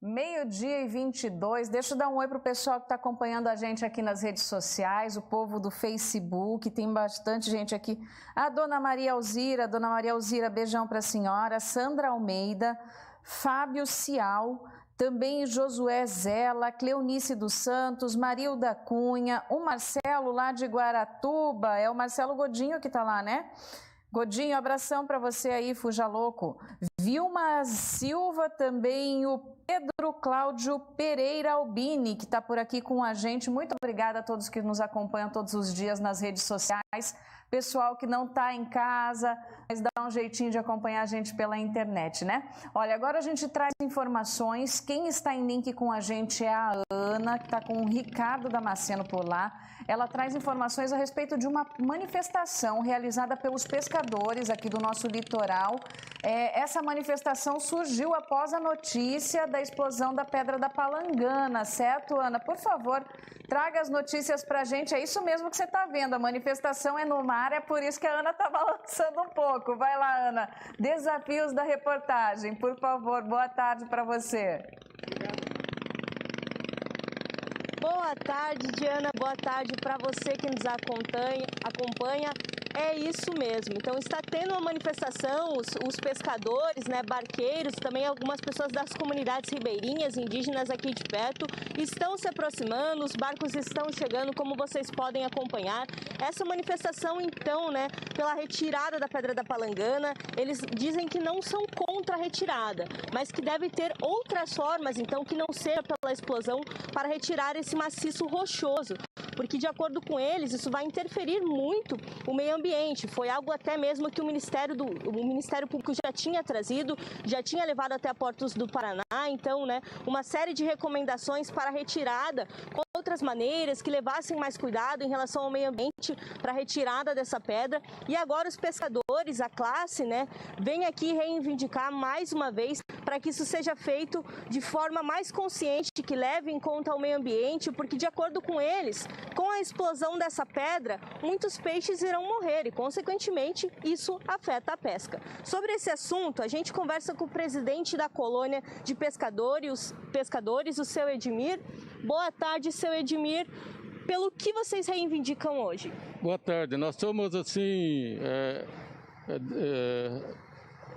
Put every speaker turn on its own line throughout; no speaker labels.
Meio-dia e 22, deixa eu dar um oi para o pessoal que está acompanhando a gente aqui nas redes sociais, o povo do Facebook, tem bastante gente aqui. A Dona Maria Alzira, beijão para a senhora, Sandra Almeida, Fábio Cial, também Josué Zela, Cleonice dos Santos, Marilda Cunha, o Marcelo lá de Guaratuba, é o Marcelo Godinho que está lá, né? Godinho, abração para você aí, Fuja Louco. Vilma Silva também, o Pedro Cláudio Pereira Albini, que está por aqui com a gente. Muito obrigada a todos que nos acompanham todos os dias nas redes sociais. Pessoal que não está em casa, mas dá um jeitinho de acompanhar a gente pela internet, né? Olha, agora a gente traz informações. Quem está em link com a gente é a Ana, que está com o Ricardo Damasceno por lá. Ela traz informações a respeito de uma manifestação realizada pelos pescadores aqui do nosso litoral. Essa manifestação surgiu após a notícia da explosão da Pedra da Palangana, certo, Ana? Por favor, traga as notícias para a gente. É isso mesmo que você está vendo, a manifestação é no mar, é por isso que a Ana está balançando um pouco. Vai lá, Ana. Desafios da reportagem, por favor. Boa tarde para você.
Boa tarde, Diana. Boa tarde para você que nos acompanha. É isso mesmo. Então está tendo uma manifestação, os pescadores, né, barqueiros, também algumas pessoas das comunidades ribeirinhas, indígenas aqui de perto, estão se aproximando, os barcos estão chegando, como vocês podem acompanhar. Essa manifestação, então, né, pela retirada da Pedra da Palangana, eles dizem que não são contra a retirada, mas que deve ter outras formas, então, que não seja pela explosão, para retirar esse maciço rochoso, porque, de acordo com eles, isso vai interferir muito o meio ambiente. Foi algo até mesmo que o Ministério Público já tinha trazido, já tinha levado até a Portos do Paraná. Então, né, uma série de recomendações para a retirada, outras maneiras que levassem mais cuidado em relação ao meio ambiente para a retirada dessa pedra. E agora os pescadores, a classe, né, vem aqui reivindicar mais uma vez para que isso seja feito de forma mais consciente, que leve em conta o meio ambiente, porque, de acordo com eles, com a explosão dessa pedra, muitos peixes irão morrer e, consequentemente, isso afeta a pesca. Sobre esse assunto, a gente conversa com o presidente da colônia de pescadores, o seu Edmir. Boa tarde, seu Edmir. Pelo que vocês reivindicam hoje?
Boa tarde. Nós somos, assim,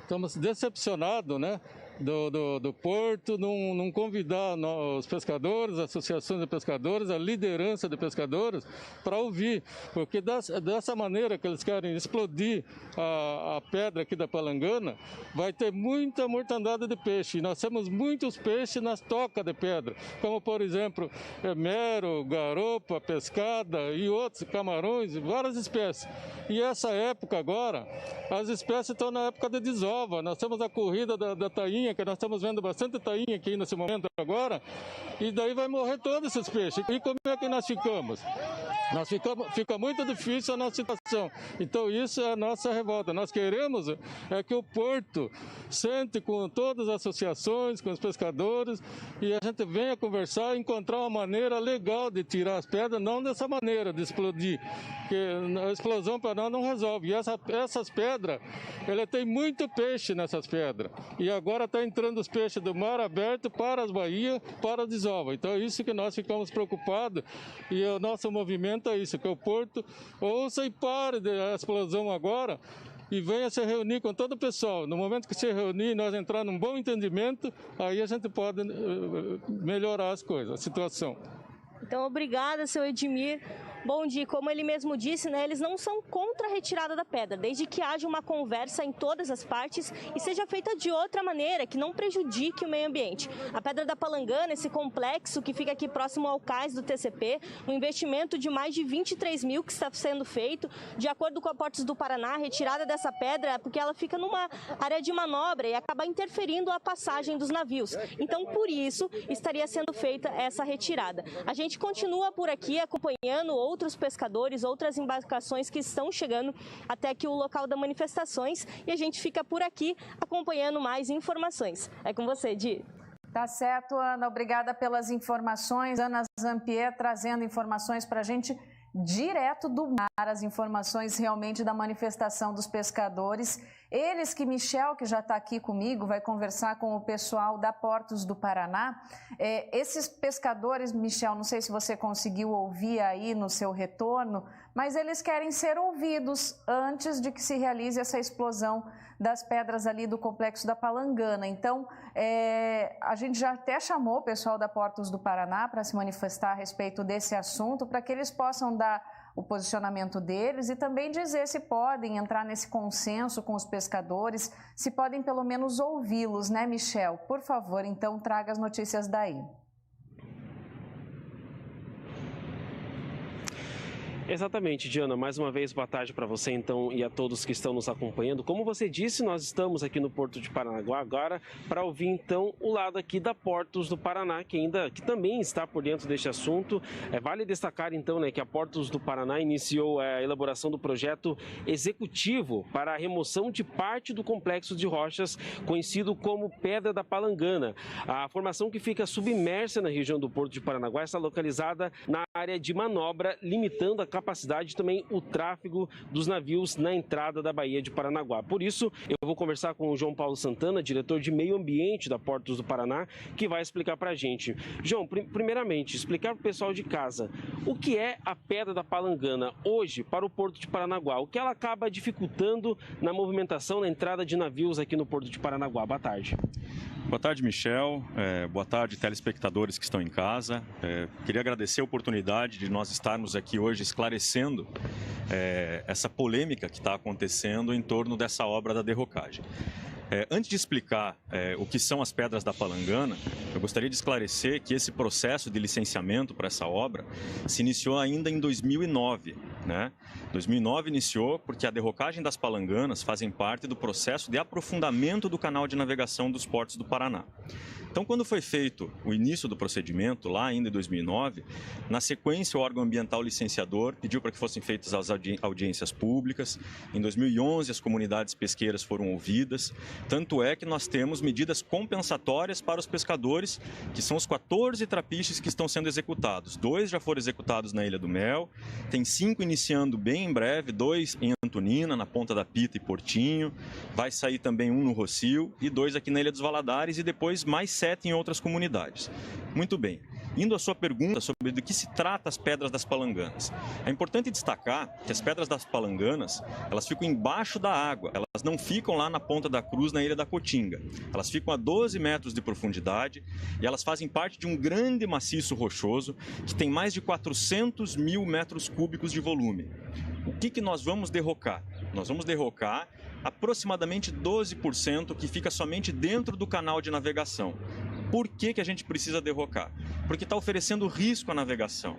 estamos decepcionados, né? Do porto, não convidar os pescadores, associações de pescadores, a liderança de pescadores para ouvir, porque dessa maneira que eles querem explodir a pedra aqui da Palangana, vai ter muita mortandade de peixe. E nós temos muitos peixes nas tocas de pedra, como por exemplo mero, garopa, pescada e outros, camarões, várias espécies. E essa época agora, as espécies estão na época de desova. Nós temos a corrida da tainha, que nós estamos vendo bastante tainha aqui nesse momento agora, e daí vai morrer todos esses peixes. E como é que nós ficamos? Fica muito difícil a nossa situação. Então isso é a nossa revolta. Nós queremos que o porto sente com todas as associações, com os pescadores, e a gente venha conversar e encontrar uma maneira legal de tirar as pedras, não dessa maneira de explodir, porque a explosão para nós não resolve. E essas pedras, ela tem muito peixe nessas pedras. E agora está entrando os peixes do mar aberto para as baías, para a desova. Então é isso que nós ficamos preocupados, e o nosso movimento é isso, que o porto ouça e pare a explosão agora e venha se reunir com todo o pessoal. No momento que se reunir, nós entrar num bom entendimento, aí a gente pode melhorar as coisas, a situação.
Então, obrigada, seu Edmir. Bom dia, como ele mesmo disse, né, eles não são contra a retirada da pedra, desde que haja uma conversa em todas as partes e seja feita de outra maneira, que não prejudique o meio ambiente. A Pedra da Palangana, esse complexo que fica aqui próximo ao cais do TCP, um investimento de mais de 23 mil que está sendo feito, de acordo com a Portos do Paraná, a retirada dessa pedra, porque ela fica numa área de manobra e acaba interferindo a passagem dos navios. Então, por isso, estaria sendo feita essa retirada. A gente continua por aqui acompanhando outros pescadores, outras embarcações que estão chegando até aqui o local das manifestações, e a gente fica por aqui acompanhando mais informações. É com você, Di.
Tá certo, Ana. Obrigada pelas informações. Ana Zampier trazendo informações para a gente direto do mar. as informações realmente da manifestação dos pescadores. Eles que Michel, que já está aqui comigo, vai conversar com o pessoal da Portos do Paraná. Esses pescadores, Michel, não sei se você conseguiu ouvir aí no seu retorno, mas eles querem ser ouvidos antes de que se realize essa explosão das pedras ali do Complexo da Palangana. Então, a gente já até chamou o pessoal da Portos do Paraná para se manifestar a respeito desse assunto, para que eles possam dar o posicionamento deles e também dizer se podem entrar nesse consenso com os pescadores, se podem pelo menos ouvi-los, né, Michel? Por favor, então, traga as notícias daí.
Exatamente, Diana. Mais uma vez, boa tarde para você então e a todos que estão nos acompanhando. Como você disse, nós estamos aqui no Porto de Paranaguá agora para ouvir então o lado aqui da Portos do Paraná, que também está por dentro deste assunto. Vale destacar então, né, que a Portos do Paraná iniciou a elaboração do projeto executivo para a remoção de parte do complexo de rochas conhecido como Pedra da Palangana. A formação que fica submersa na região do Porto de Paranaguá está localizada na área de manobra, limitando a capacidade e também o tráfego dos navios na entrada da Baía de Paranaguá. Por isso, eu vou conversar com o João Paulo Santana, diretor de Meio Ambiente da Portos do Paraná, que vai explicar para a gente. João, primeiramente, explicar para o pessoal de casa o que é a Pedra da Palangana hoje para o Porto de Paranaguá, o que ela acaba dificultando na movimentação, na entrada de navios aqui no Porto de Paranaguá. Boa tarde.
Boa tarde, Michel. Boa tarde, telespectadores que estão em casa. Queria agradecer a oportunidade de nós estarmos aqui hoje esclarecendo essa polêmica que está acontecendo em torno dessa obra da derrocagem. Antes de explicar o que são as Pedras da Palangana, eu gostaria de esclarecer que esse processo de licenciamento para essa obra se iniciou ainda em 2009. 2009 iniciou porque a derrocagem das palanganas fazem parte do processo de aprofundamento do canal de navegação dos portos do Paraná. Então, quando foi feito o início do procedimento, lá ainda em 2009, na sequência o órgão ambiental licenciador pediu para que fossem feitas as audiências públicas. Em 2011, as comunidades pesqueiras foram ouvidas. Tanto é que nós temos medidas compensatórias para os pescadores, que são os 14 trapiches que estão sendo executados. 2 já foram executados na Ilha do Mel, tem 5 iniciando bem em breve, 2 em Antonina, na Ponta da Pita e Portinho. Vai sair também 1 no Rocio e 2 aqui na Ilha dos Valadares e depois mais 7 em outras comunidades. Muito bem. Indo à sua pergunta sobre do que se trata as Pedras das Palanganas. É importante destacar que as Pedras das Palanganas, elas ficam embaixo da água, elas não ficam lá na Ponta da Cruz, na Ilha da Cotinga. Elas ficam a 12 metros de profundidade e elas fazem parte de um grande maciço rochoso que tem mais de 400 mil metros cúbicos de volume. O que nós vamos derrocar? Nós vamos derrocar aproximadamente 12% que fica somente dentro do canal de navegação. Por que a gente precisa derrocar? Porque está oferecendo risco à navegação.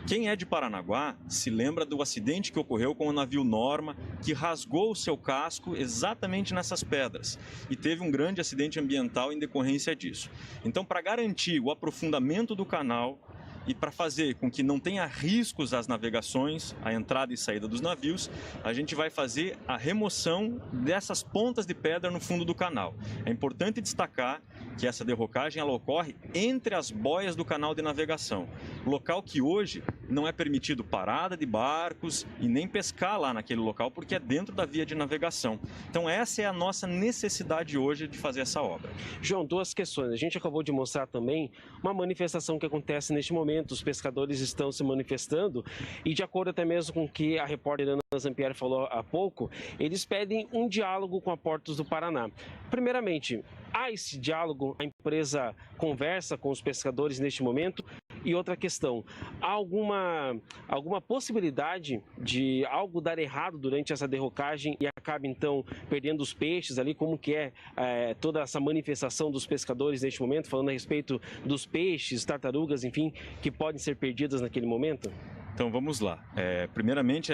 Quem é de Paranaguá se lembra do acidente que ocorreu com o navio Norma, que rasgou o seu casco exatamente nessas pedras e teve um grande acidente ambiental em decorrência disso. Então, para garantir o aprofundamento do canal e para fazer com que não tenha riscos às navegações, a entrada e saída dos navios, a gente vai fazer a remoção dessas pontas de pedra no fundo do canal. É importante destacar que essa derrocagem ela ocorre entre as boias do canal de navegação, local que hoje não é permitido parada de barcos e nem pescar lá naquele local, porque é dentro da via de navegação. Então essa é a nossa necessidade hoje de fazer essa obra.
João, 2 questões. A gente acabou de mostrar também uma manifestação que acontece neste momento. Os pescadores estão se manifestando e, de acordo até mesmo com o que a repórter Ana Zampieri falou há pouco, eles pedem um diálogo com a Portos do Paraná. Primeiramente, há esse diálogo? A empresa conversa com os pescadores neste momento? E outra questão, há alguma possibilidade de algo dar errado durante essa derrocagem e acabe então perdendo os peixes ali? Como que é toda essa manifestação dos pescadores neste momento, falando a respeito dos peixes, tartarugas, enfim, que podem ser perdidas naquele momento?
Então vamos lá. Primeiramente,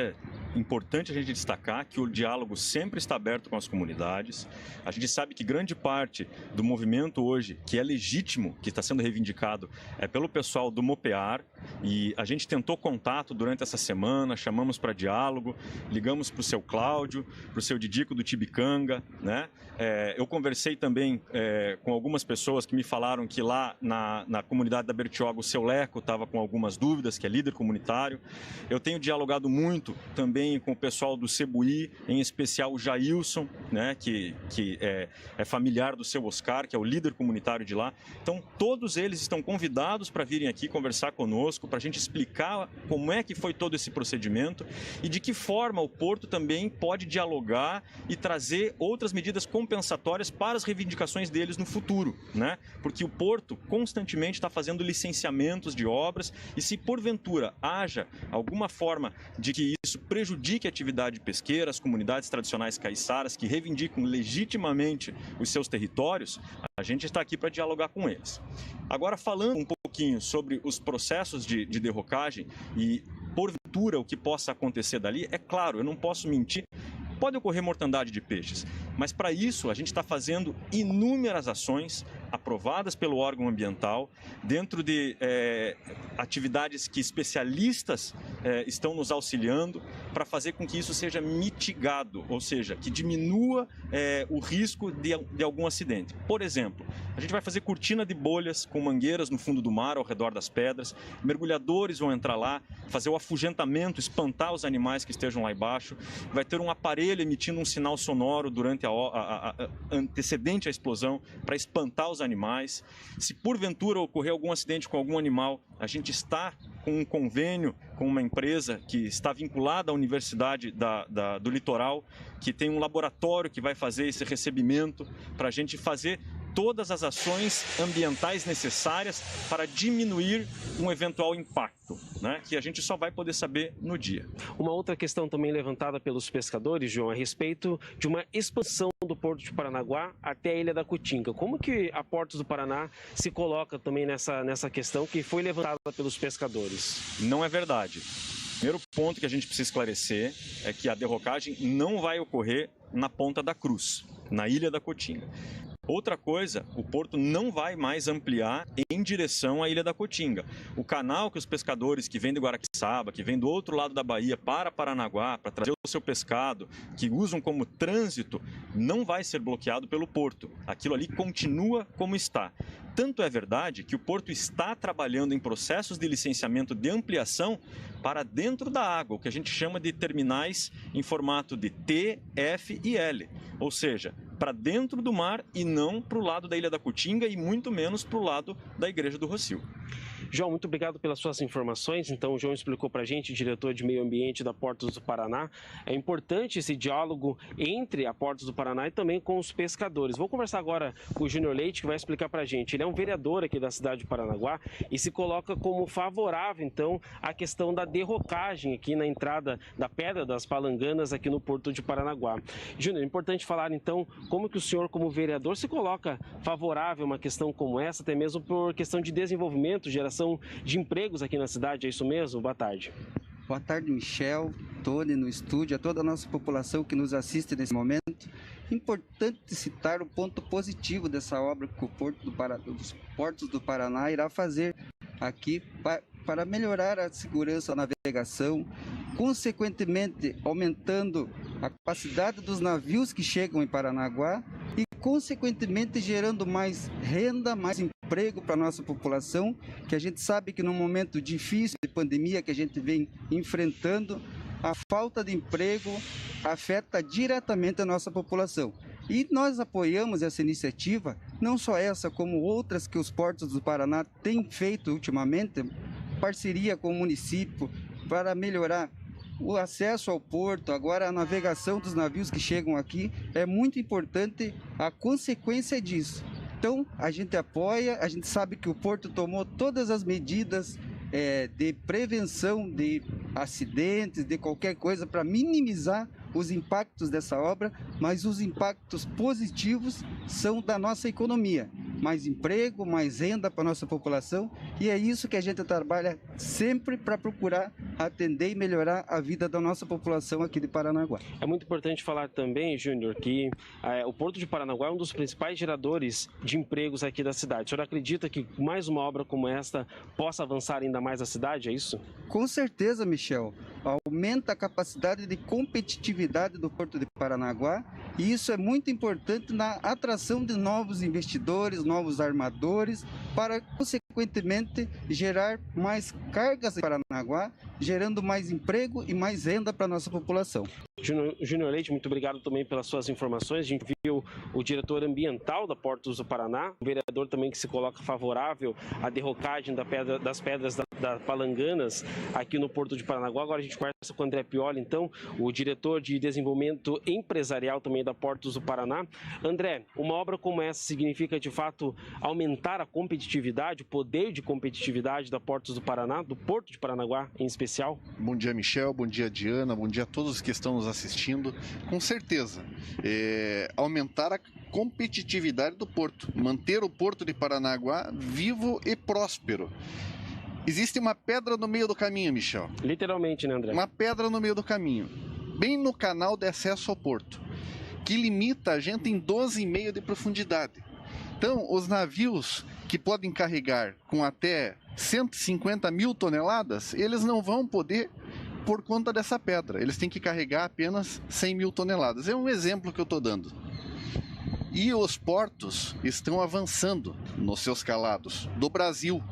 importante a gente destacar que o diálogo sempre está aberto com as comunidades. A gente sabe que grande parte do movimento hoje, que é legítimo, que está sendo reivindicado, é pelo pessoal do Mopear, e a gente tentou contato durante essa semana, chamamos para diálogo, ligamos para o seu Cláudio, para o seu Didico do Tibicanga, né? Eu conversei também com algumas pessoas que me falaram que lá na comunidade da Bertioga o seu Leco estava com algumas dúvidas, que é líder comunitário. Eu tenho dialogado muito também com o pessoal do Cebuí, em especial o Jailson, né, que é familiar do seu Oscar, que é o líder comunitário de lá. Então, todos eles estão convidados para virem aqui conversar conosco, para a gente explicar como é que foi todo esse procedimento e de que forma o Porto também pode dialogar e trazer outras medidas compensatórias para as reivindicações deles no futuro, né? Porque o Porto constantemente está fazendo licenciamentos de obras e se porventura haja alguma forma de que isso prejudique a atividade pesqueira, as comunidades tradicionais caiçaras que reivindicam legitimamente os seus territórios, a gente está aqui para dialogar com eles. Agora, falando um pouquinho sobre os processos de derrocagem e, porventura, o que possa acontecer dali, é claro, eu não posso mentir, pode ocorrer mortandade de peixes, mas para isso a gente está fazendo inúmeras ações aprovadas pelo órgão ambiental, dentro de atividades que especialistas estão nos auxiliando para fazer com que isso seja mitigado, ou seja, que diminua o risco de algum acidente. Por exemplo, a gente vai fazer cortina de bolhas com mangueiras no fundo do mar, ao redor das pedras, mergulhadores vão entrar lá, fazer o afugentamento, espantar os animais que estejam lá embaixo, vai ter um aparelho emitindo um sinal sonoro durante antecedente à explosão para espantar os animais. Se porventura ocorrer algum acidente com algum animal, a gente está com um convênio com uma empresa que está vinculada à Universidade do Litoral, que tem um laboratório que vai fazer esse recebimento para a gente fazer todas as ações ambientais necessárias para diminuir um eventual impacto, né, que a gente só vai poder saber no dia.
Uma outra questão também levantada pelos pescadores, João, a respeito de uma expansão do Porto de Paranaguá até a Ilha da Cotinga. Como que a Portos do Paraná se coloca também nessa questão que foi levantada pelos pescadores?
Não é verdade. O primeiro ponto que a gente precisa esclarecer é que a derrocagem não vai ocorrer na Ponta da Cruz, na Ilha da Cotinga. Outra coisa, o porto não vai mais ampliar em direção à Ilha da Cotinga. O canal que os pescadores que vêm de Guaraqueçaba, que vêm do outro lado da Bahia para Paranaguá, para trazer o seu pescado, que usam como trânsito, não vai ser bloqueado pelo porto. Aquilo ali continua como está. Tanto é verdade que o porto está trabalhando em processos de licenciamento de ampliação para dentro da água, o que a gente chama de terminais em formato de T, F e L. Ou seja, para dentro do mar e não para o lado da Ilha da Cotinga e muito menos para o lado da Igreja do Rocio.
João, muito obrigado pelas suas informações. Então, o João explicou para a gente, diretor de Meio Ambiente da Portos do Paraná, é importante esse diálogo entre a Portos do Paraná e também com os pescadores. Vou conversar agora com o Júnior Leite, que vai explicar para a gente. Ele é um vereador aqui da cidade de Paranaguá e se coloca como favorável, então, à questão da derrocagem aqui na entrada da Pedra das Palanganas aqui no Porto de Paranaguá. Júnior, é importante falar, então, como que o senhor, como vereador, se coloca favorável a uma questão como essa, até mesmo por questão de desenvolvimento, geração de empregos aqui na cidade, é isso mesmo? Boa tarde.
Boa tarde, Michel, Tony no estúdio, a toda a nossa população que nos assiste nesse momento. Importante citar o ponto positivo dessa obra que o dos Portos do Paraná irá fazer aqui para melhorar a segurança da navegação, consequentemente aumentando a capacidade dos navios que chegam em Paranaguá e, consequentemente, gerando mais renda, mais emprego para a nossa população, que a gente sabe que num momento difícil de pandemia que a gente vem enfrentando, a falta de emprego afeta diretamente a nossa população. E nós apoiamos essa iniciativa, não só essa, como outras que os Portos do Paraná têm feito ultimamente, parceria com o município para melhorar o acesso ao porto, agora a navegação dos navios que chegam aqui, é muito importante a consequência disso. Então, a gente apoia, a gente sabe que o porto tomou todas as medidas de prevenção de acidentes, de qualquer coisa, para minimizar os impactos dessa obra, mas os impactos positivos são da nossa economia. Mais emprego, mais renda para a nossa população, e é isso que a gente trabalha sempre para procurar atender e melhorar a vida da nossa população aqui de Paranaguá.
É muito importante falar também, Júnior, que o Porto de Paranaguá é um dos principais geradores de empregos aqui da cidade. O senhor acredita que mais uma obra como esta possa avançar ainda mais a cidade, é isso?
Com certeza, Michel. Aumenta a capacidade de competitividade do Porto de Paranaguá e isso é muito importante na atração de novos investidores, novos armadores, para, consequentemente, gerar mais cargas em Paranaguá, gerando mais emprego e mais renda para a nossa população.
Júnior Leite, muito obrigado também pelas suas informações. A gente viu o diretor ambiental da Portos do Paraná, o vereador também que se coloca favorável à derrocagem das pedras da Palanganas aqui no Porto de Paranaguá. Agora a gente conversa com o André Pioli, então, o diretor de desenvolvimento empresarial também da Portos do Paraná. André, uma obra como essa significa, de fato, aumentar a competitividade, o poder de competitividade da Portos do Paraná, do Porto de Paranaguá em especial?
Bom dia, Michel, bom dia, Diana, bom dia a todos que estão nos assistindo. Com certeza, aumentar a competitividade do Porto, manter o Porto de Paranaguá vivo e próspero. Existe uma pedra no meio do caminho, Michel.
Literalmente, né, André?
Uma pedra no meio do caminho, bem no canal de acesso ao porto, que limita a gente em 12,5 de profundidade. Então, os navios que podem carregar com até 150 mil toneladas, eles não vão poder por conta dessa pedra. Eles têm que carregar apenas 100 mil toneladas. É um exemplo que eu estou dando. E os portos estão avançando nos seus calados do Brasil.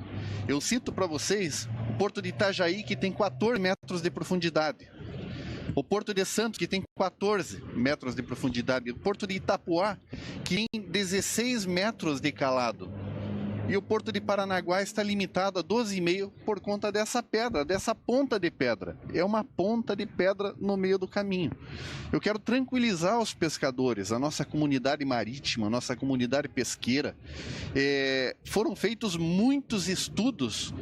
Eu cito para vocês o Porto de Itajaí, que tem 14 metros de profundidade. O Porto de Santos, que tem 14 metros de profundidade. O Porto de Itapuá, que tem 16 metros de calado. E o Porto de Paranaguá está limitado a 12,5 por conta dessa pedra, dessa ponta de pedra. É uma ponta de pedra no meio do caminho. Eu quero tranquilizar os pescadores, a nossa comunidade marítima, a nossa comunidade pesqueira. Foram feitos muitos estudos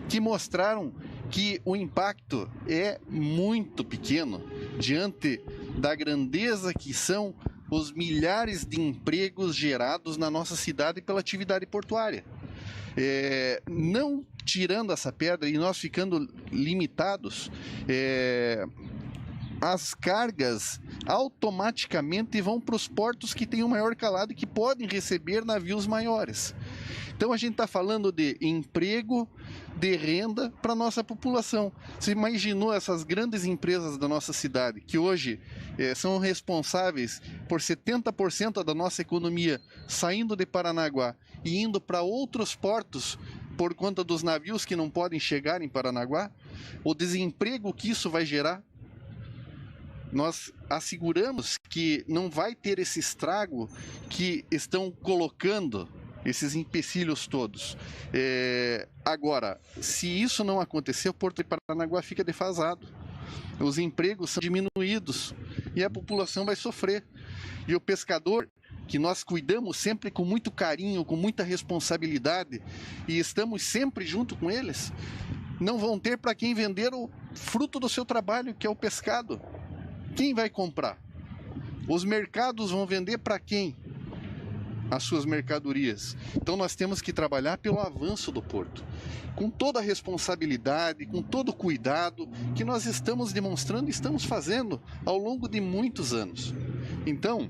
que mostraram que o impacto é muito pequeno diante da grandeza que são os milhares de empregos gerados na nossa cidade pela atividade portuária. Não tirando essa pedra e nós ficando limitados, as cargas automaticamente vão para os portos que têm o maior calado e que podem receber navios maiores. Então a gente está falando de emprego, de renda para a nossa população. Você imaginou essas grandes empresas da nossa cidade, que hoje são responsáveis por 70% da nossa economia saindo de Paranaguá e indo para outros portos por conta dos navios que não podem chegar em Paranaguá? O desemprego que isso vai gerar? Nós asseguramos que não vai ter esse estrago que estão colocando esses empecilhos todos. Agora, se isso não acontecer, o Porto de Paranaguá fica defasado. Os empregos são diminuídos e a população vai sofrer. E o pescador, que nós cuidamos sempre com muito carinho, com muita responsabilidade, e estamos sempre junto com eles, não vão ter para quem vender o fruto do seu trabalho, que é o pescado. Quem vai comprar? Os mercados vão vender para quem as suas mercadorias? Então nós temos que trabalhar pelo avanço do porto, com toda a responsabilidade, com todo o cuidado que nós estamos demonstrando e estamos fazendo ao longo de muitos anos. Então,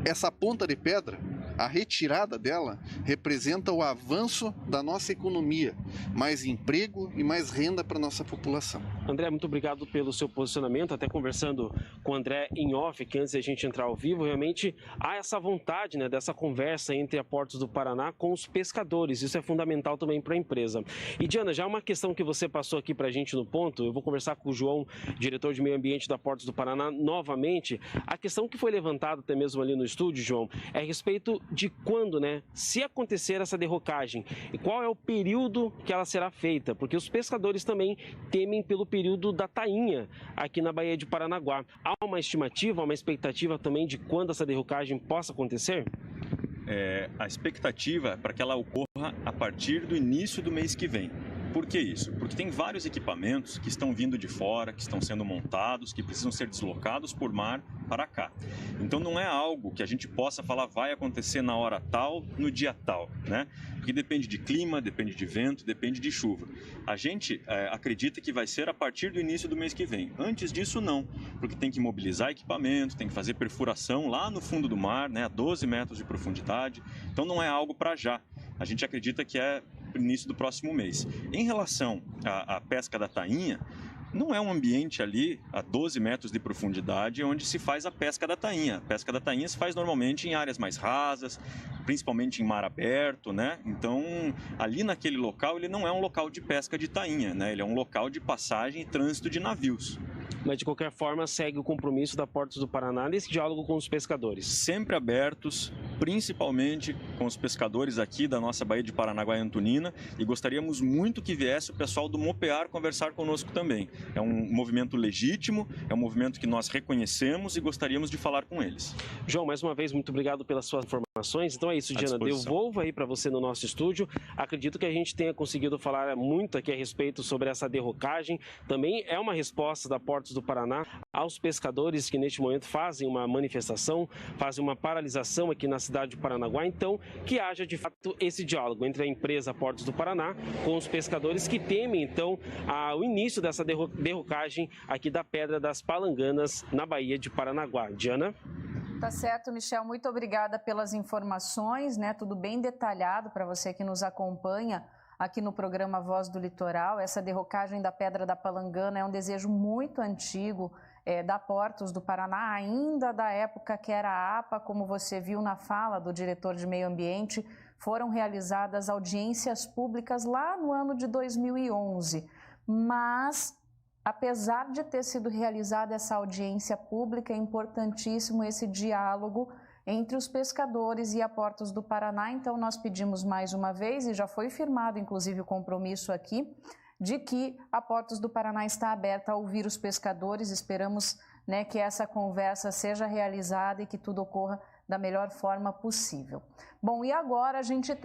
essa ponta de pedra, a retirada dela, representa o avanço da nossa economia, mais emprego e mais renda para a nossa população.
André, muito obrigado pelo seu posicionamento, até conversando com o André em off, que antes de a gente entrar ao vivo, realmente há essa vontade, né, dessa conversa entre a Portos do Paraná com os pescadores, isso é fundamental também para a empresa. E Diana, já uma questão que você passou aqui para a gente no ponto, eu vou conversar com o João, diretor de meio ambiente da Portos do Paraná, novamente. A questão que foi levantada até mesmo ali no estúdio, João, é a respeito de quando, né, se acontecer essa derrocagem, e qual é o período que ela será feita, porque os pescadores também temem pelo período da tainha aqui na Baía de Paranaguá. Há uma estimativa, uma expectativa também de quando essa derrocagem possa acontecer?
A expectativa é para que ela ocorra a partir do início do mês que vem. Por que isso? Porque tem vários equipamentos que estão vindo de fora, que estão sendo montados, que precisam ser deslocados por mar para cá. Então não é algo que a gente possa falar vai acontecer na hora tal, no dia tal, né? Porque depende de clima, depende de vento, depende de chuva. A gente acredita que vai ser a partir do início do mês que vem. Antes disso não, porque tem que mobilizar equipamento, tem que fazer perfuração lá no fundo do mar, né, a 12 metros de profundidade. Então não é algo para já. A gente acredita que é no início do próximo mês. Em relação à pesca da tainha, não é um ambiente ali a 12 metros de profundidade onde se faz a pesca da tainha. A pesca da tainha se faz normalmente em áreas mais rasas, principalmente em mar aberto, né? Então, ali naquele local, ele não é um local de pesca de tainha, né? Ele é um local de passagem e trânsito de navios.
Mas, de qualquer forma, segue o compromisso da Portos do Paraná nesse diálogo com os pescadores.
Sempre abertos, principalmente com os pescadores aqui da nossa Baía de Paranaguá e Antonina, e gostaríamos muito que viesse o pessoal do Mopear conversar conosco também. É um movimento legítimo, é um movimento que nós reconhecemos e gostaríamos de falar com eles.
João, mais uma vez, muito obrigado pelas suas informações. Então é isso, Diana, devolvo aí para você no nosso estúdio. Acredito que a gente tenha conseguido falar muito aqui a respeito sobre essa derrocagem. Também é uma resposta da Portos do Paraná aos pescadores que neste momento fazem uma manifestação, fazem uma paralisação aqui na cidade de Paranaguá. Então, que haja de fato esse diálogo entre a empresa Portos do Paraná com os pescadores que temem então o início dessa derrocagem aqui da Pedra das Palanganas na Baía de Paranaguá. Diana?
Tá certo, Michel, muito obrigada pelas informações, né? Tudo bem detalhado para você que nos acompanha aqui no programa Voz do Litoral. Essa derrocagem da Pedra da Palangana é um desejo muito antigo da Portos do Paraná, ainda da época que era a APA, como você viu na fala do diretor de Meio Ambiente. Foram realizadas audiências públicas lá no ano de 2011, mas apesar de ter sido realizada essa audiência pública, é importantíssimo esse diálogo entre os pescadores e a Portos do Paraná. Então nós pedimos mais uma vez, e já foi firmado inclusive o compromisso aqui, de que a Portos do Paraná está aberta a ouvir os pescadores. Esperamos, né, que essa conversa seja realizada e que tudo ocorra da melhor forma possível. Bom, e agora a gente